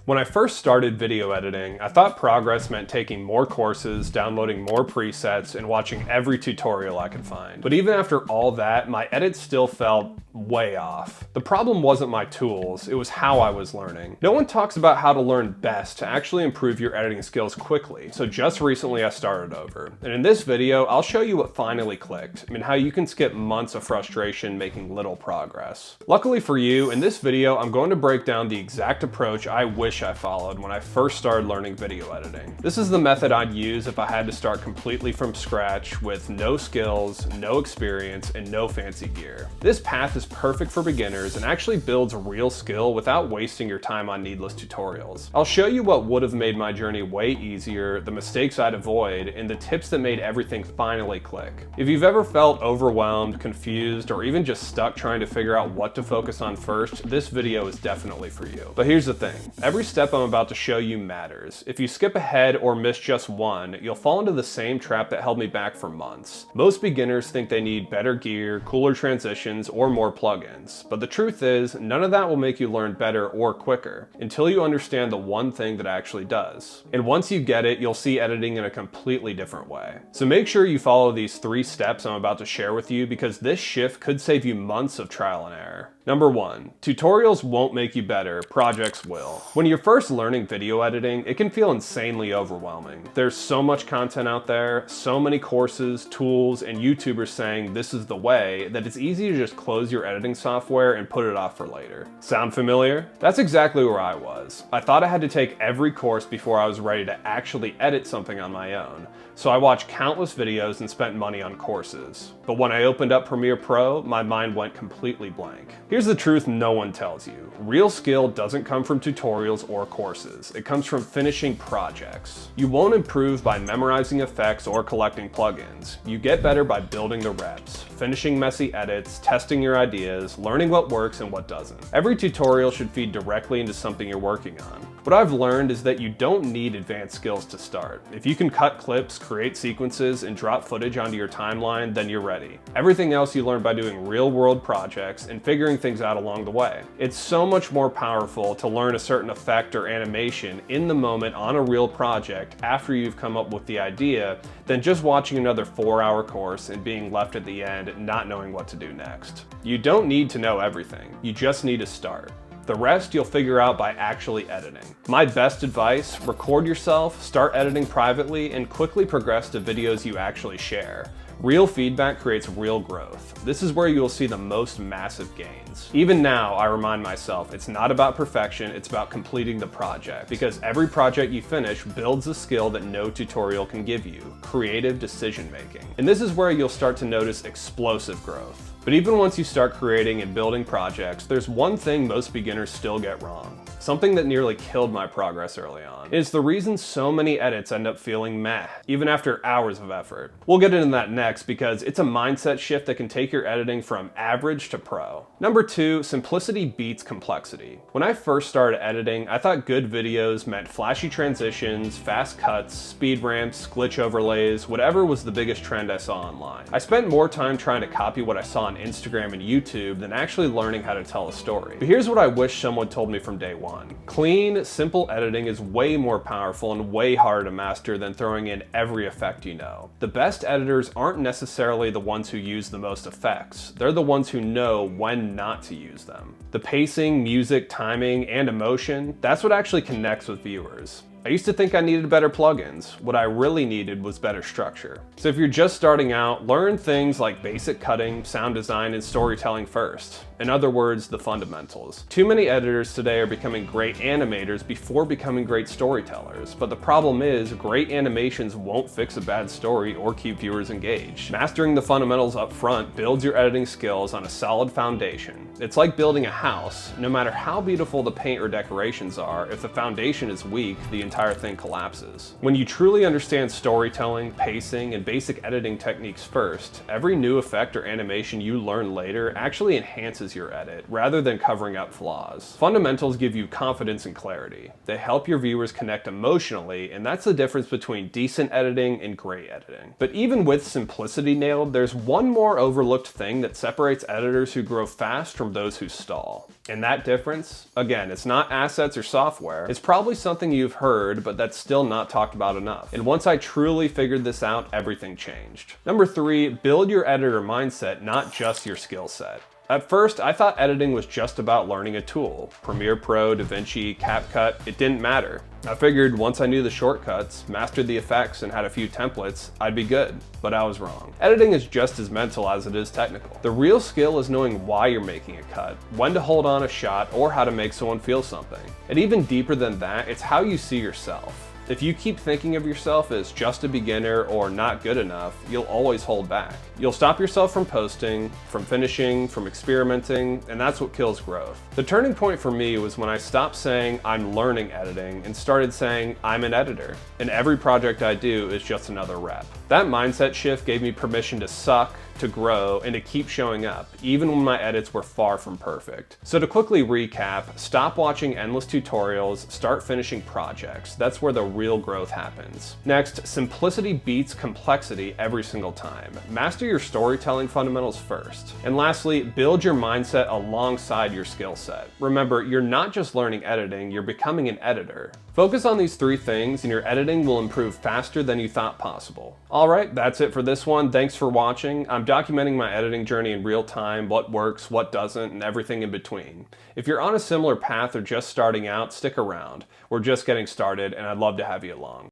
When I first started video editing, I thought progress meant taking more courses, downloading more presets, and watching every tutorial I could find. But even after all that, my edits still felt way off. The problem wasn't my tools, it was how I was learning. No one talks about how to learn best to actually improve your editing skills quickly, so just recently I started over. And in this video, I'll show you what finally clicked, and how you can skip months of frustration making little progress. Luckily for you, in this video, I'm going to break down the exact approach I wish I followed when I first started learning video editing. This is the method I'd use if I had to start completely from scratch with no skills, no experience, and no fancy gear. This path is perfect for beginners and actually builds real skill without wasting your time on needless tutorials. I'll show you what would have made my journey way easier, the mistakes I'd avoid, and the tips that made everything finally click. If you've ever felt overwhelmed, confused, or even just stuck trying to figure out what to focus on first, this video is definitely for you. But here's the thing, every step I'm about to show you matters. If you skip ahead or miss just one, you'll fall into the same trap that held me back for months. Most beginners think they need better gear, cooler transitions, or more plugins. But the truth is, none of that will make you learn better or quicker until you understand the one thing that actually does. And once you get it, you'll see editing in a completely different way. So make sure you follow these 3 steps I'm about to share with you, because this shift could save you months of trial and error. Number 1, tutorials won't make you better, projects will. When you're first learning video editing, it can feel insanely overwhelming. There's so much content out there, so many courses, tools, and YouTubers saying this is the way, that it's easy to just close your editing software and put it off for later. Sound familiar? That's exactly where I was. I thought I had to take every course before I was ready to actually edit something on my own. So I watched countless videos and spent money on courses. But when I opened up Premiere Pro, my mind went completely blank. Here's the truth no one tells you. Real skill doesn't come from tutorials or courses. It comes from finishing projects. You won't improve by memorizing effects or collecting plugins. You get better by building the reps, finishing messy edits, testing your ideas, learning what works and what doesn't. Every tutorial should feed directly into something you're working on. What I've learned is that you don't need advanced skills to start. If you can cut clips, create sequences, and drop footage onto your timeline, then you're ready. Everything else you learn by doing real-world projects and figuring things out along the way. It's so much more powerful to learn a certain effect or animation in the moment on a real project after you've come up with the idea than just watching another 4-hour course and being left at the end not knowing what to do next. You don't need to know everything. You just need to start. The rest you'll figure out by actually editing. My best advice, record yourself, start editing privately, and quickly progress to videos you actually share. Real feedback creates real growth. This is where you'll see the most massive gains. Even now, I remind myself, it's not about perfection, it's about completing the project. Because every project you finish builds a skill that no tutorial can give you, creative decision making. And this is where you'll start to notice explosive growth. But even once you start creating and building projects, there's one thing most beginners still get wrong. Something that nearly killed my progress early on. It's the reason so many edits end up feeling meh, even after hours of effort. We'll get into that next because it's a mindset shift that can take your editing from average to pro. Number 2, simplicity beats complexity. When I first started editing, I thought good videos meant flashy transitions, fast cuts, speed ramps, glitch overlays, whatever was the biggest trend I saw online. I spent more time trying to copy what I saw on Instagram and YouTube than actually learning how to tell a story. But here's what I wish someone told me from day one. Clean, simple editing is way more powerful and way harder to master than throwing in every effect you know. The best editors aren't necessarily the ones who use the most effects. They're the ones who know when not to use them. The pacing, music, timing, and emotion, that's what actually connects with viewers. I used to think I needed better plugins. What I really needed was better structure. So if you're just starting out, learn things like basic cutting, sound design, and storytelling first. In other words, the fundamentals. Too many editors today are becoming great animators before becoming great storytellers, but the problem is great animations won't fix a bad story or keep viewers engaged. Mastering the fundamentals up front builds your editing skills on a solid foundation. It's like building a house. No matter how beautiful the paint or decorations are, if the foundation is weak, the entire thing collapses. When you truly understand storytelling, pacing, and basic editing techniques first, every new effect or animation you learn later actually enhances your edit, rather than covering up flaws. Fundamentals give you confidence and clarity. They help your viewers connect emotionally, and that's the difference between decent editing and great editing. But even with simplicity nailed, there's one more overlooked thing that separates editors who grow fast from those who stall. And that difference, again, it's not assets or software. It's probably something you've heard, but that's still not talked about enough. And once I truly figured this out, everything changed. Number 3, build your editor mindset, not just your skill set. At first, I thought editing was just about learning a tool. Premiere Pro, DaVinci, CapCut, it didn't matter. I figured once I knew the shortcuts, mastered the effects, and had a few templates, I'd be good. But I was wrong. Editing is just as mental as it is technical. The real skill is knowing why you're making a cut, when to hold on a shot, or how to make someone feel something. And even deeper than that, it's how you see yourself. If you keep thinking of yourself as just a beginner or not good enough, you'll always hold back. You'll stop yourself from posting, from finishing, from experimenting, and that's what kills growth. The turning point for me was when I stopped saying I'm learning editing and started saying I'm an editor, and every project I do is just another rep. That mindset shift gave me permission to suck, to grow, and to keep showing up, even when my edits were far from perfect. So to quickly recap, stop watching endless tutorials, start finishing projects. That's where the real growth happens. Next, simplicity beats complexity every single time. Master your storytelling fundamentals first. And lastly, build your mindset alongside your skill set. Remember, you're not just learning editing, you're becoming an editor. Focus on these 3 things and your editing will improve faster than you thought possible. Alright, that's it for this one. Thanks for watching. I'm documenting my editing journey in real time, what works, what doesn't, and everything in between. If you're on a similar path or just starting out, stick around. We're just getting started and I'd love to have you along.